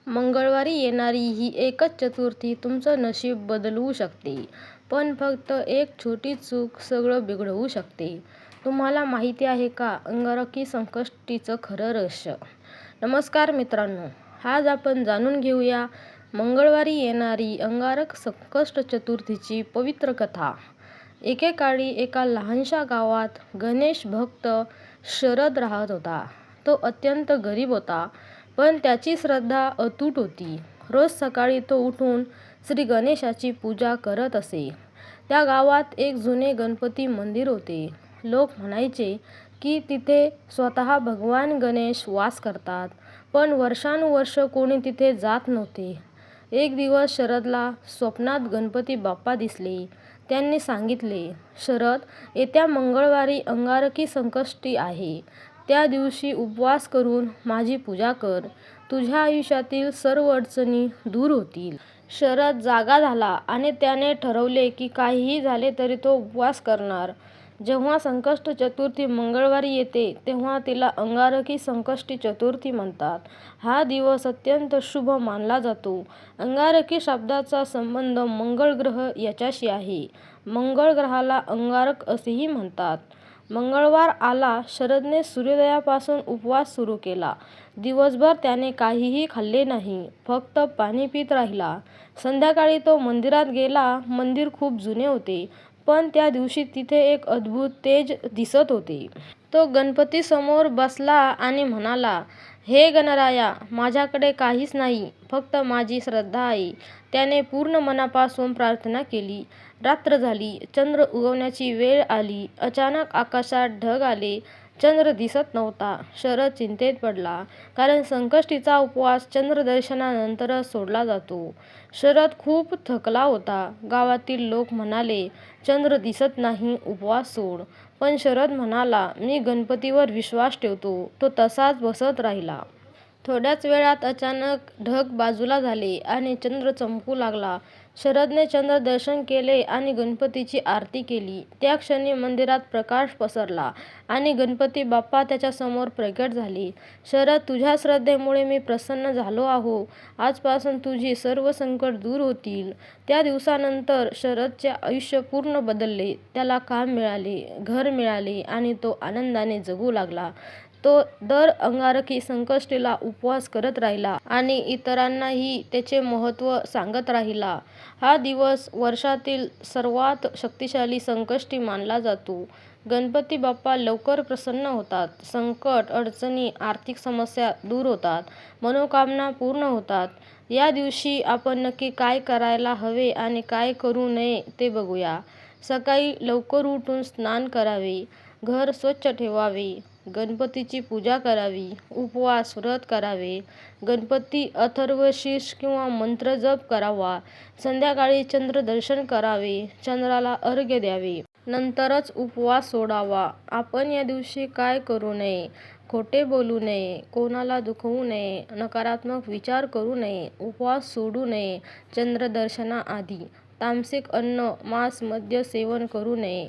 मंगळवारी येणारी ही एकच चतुर्थी तुमचं नशीब बदलवू शकते. पण फक्त एक छोटी चूक सगळं बिघडवू शकते. तुम्हाला माहिती आहे का अंगारकी संकष्टीचं खरं रहस्य? नमस्कार मित्रांनो, आज आपण जाणून घेऊया मंगळवारी येणारी अंगारक संकष्ट चतुर्थीची पवित्र कथा. एकेकाळी एका लहानशा गावात गणेश भक्त शरद राहत होता. तो अत्यंत गरीब होता, पण त्याची श्रद्धा अतूट होती. रोज सकाळी तो उठून श्री गणेशाची पूजा करत असे. त्या गावात एक जुने गणपती मंदिर होते. लोक म्हणायचे की तिथे स्वतः भगवान गणेश वास करतात, पण वर्षानुवर्ष कोणी तिथे जात नव्हते. एक दिवस शरदला स्वप्नात गणपती बाप्पा दिसले. त्यांनी सांगितले, शरद, येत्या मंगळवारी अंगारकी संकष्टी आहे. त्या दिवशी उपवास करून माझी पूजा कर. तुझ्या आयुष्यातील सर्व अडचणी दूर होतील. शरद जागा झाला आणि त्याने ठरवले की काहीही झाले तरी तो उपवास करणार. जेव्हा संकष्ट चतुर्थी मंगळवारी येते तेव्हा तिला अंगारकी संकष्टी चतुर्थी म्हणतात. हा दिवस अत्यंत शुभ मानला जातो. अंगारकी शब्दाचा संबंध मंगळ ग्रह याच्याशी आहे. मंगळ ग्रहाला अंगारक असेही म्हणतात. मंगळवार आला. शरदने सूर्योदयापासून उपवास सुरू केला. दिवसभर त्याने काहीही खाल्ले नाही, फक्त पाणी पित राहिला. संध्याकाळी तो मंदिरात गेला. मंदिर खूप जुने होते, पण त्या दिवशी तिथे एक अद्भुत तेज दिसत होते. तो गणपतीसमोर बसला आणि म्हणाला, हे गणराया, माझ्याकडे काहीच नाही, फक्त माझी श्रद्धा आहे. त्याने पूर्ण मनापासून प्रार्थना केली. रात्र झाली. चंद्र उगवण्याची वेळ आली. अचानक आकाशात ढग आले. चंद्र दिसत नव्हता. शरद चिंतेत पडला, कारण संकष्टीचा उपवास चंद्रदर्शनानंतरच सोडला जातो. शरद खूप थकला होता. गावातील लोक म्हणाले, चंद्र दिसत नाही, उपवास सोड. पण शरद म्हणाला, मी गणपतीवर विश्वास ठेवतो. तो तसाच बसत राहिला. थोड्याच वेळात अचानक ढग बाजूला झाले आणि चंद्र चमकू लागला. शरदने चंद्रदर्शन केले आणि गणपतीची आरती केली. त्या क्षणी मंदिरात प्रकाश पसरला आणि गणपती बाप्पा त्याच्यासमोर प्रकट झाले. शरद, तुझ्या श्रद्धेमुळे मी प्रसन्न झालो आहो. आजपासून तुझी सर्व संकट दूर होतील. त्या दिवसानंतर शरदचे आयुष्य पूर्ण बदलले. त्याला काम मिळाले, घर मिळाले आणि तो आनंदाने जगू लागला. तो दर अंगारकी संकष्टीला उपवास करत राहिला आणि इतरांनाही त्याचे महत्त्व सांगत राहिला. हा दिवस वर्षातील सर्वात शक्तिशाली संकष्टी मानला जातो. गणपती बाप्पा लवकर प्रसन्न होतात. संकट, अडचणी, आर्थिक समस्या दूर होतात. मनोकामना पूर्ण होतात. या दिवशी आपण नक्की काय करायला हवे आणि काय करू नये ते बघूया. सकाळी लवकर उठून स्नान करावे, घर स्वच्छ ठेवावे, गणपतीची पूजा करावी, उपवास व्रत करावे, गणपती अथर्वशीर्ष किंवा मंत्र जप करावा, संध्याकाळी चंद्रदर्शन करावे, चंद्राला अर्घ्य द्यावे, नंतरच उपवास सोडावा. आपण या दिवशी काय करू नये? खोटे बोलू नये, कोणाला दुखवू नये, नकारात्मक विचार करू नये, उपवास सोडू नये, चंद्रदर्शनाआधी तामसिक अन्न, मांस, मद्य सेवन करू नये.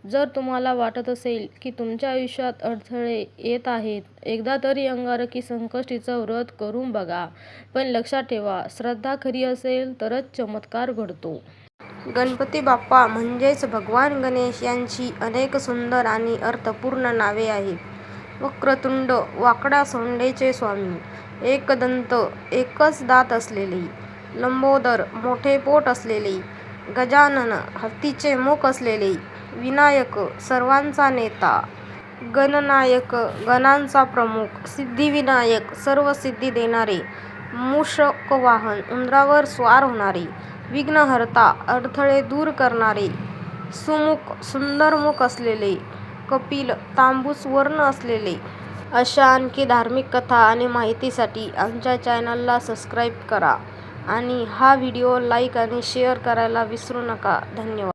जर तुम्हाला वाटत असेल की तुमच्या आयुष्यात अडथळे येत आहेत, एकदा तरी अंगारकी संकष्टीचं व्रत करून बघा. पण लक्षात ठेवा, श्रद्धा खरी असेल तरच चमत्कार घडतो. गणपती बाप्पा म्हणजेच भगवान गणेश यांची अनेक सुंदर आणि अर्थपूर्ण नावे आहेत. वक्रतुंड, वाकड्या सोंडेचे स्वामी, एकदंत, एकच दात असलेले, लंबोदर, मोठे पोट असलेले, गजानन, हत्तीचे मुख असलेले, विनायक, सर्वांचा नेता, गणनायक, गणांचा प्रमुख, सिद्धिविनायक, सर्व सिद्धी देणारे, मूषकवाहन, उंदरावर स्वार होणारे, विघ्नहर्ता, अडथळे दूर करणारे, सुमुख, सुंदर मुख असलेले, कपिल, तांबूस वर्ण असलेले. अशा आणखी धार्मिक कथा आणि माहितीसाठी आमच्या चॅनलला सबस्क्राईब करा आणि हा व्हिडिओ लाईक आणि शेअर करायला विसरू नका. धन्यवाद.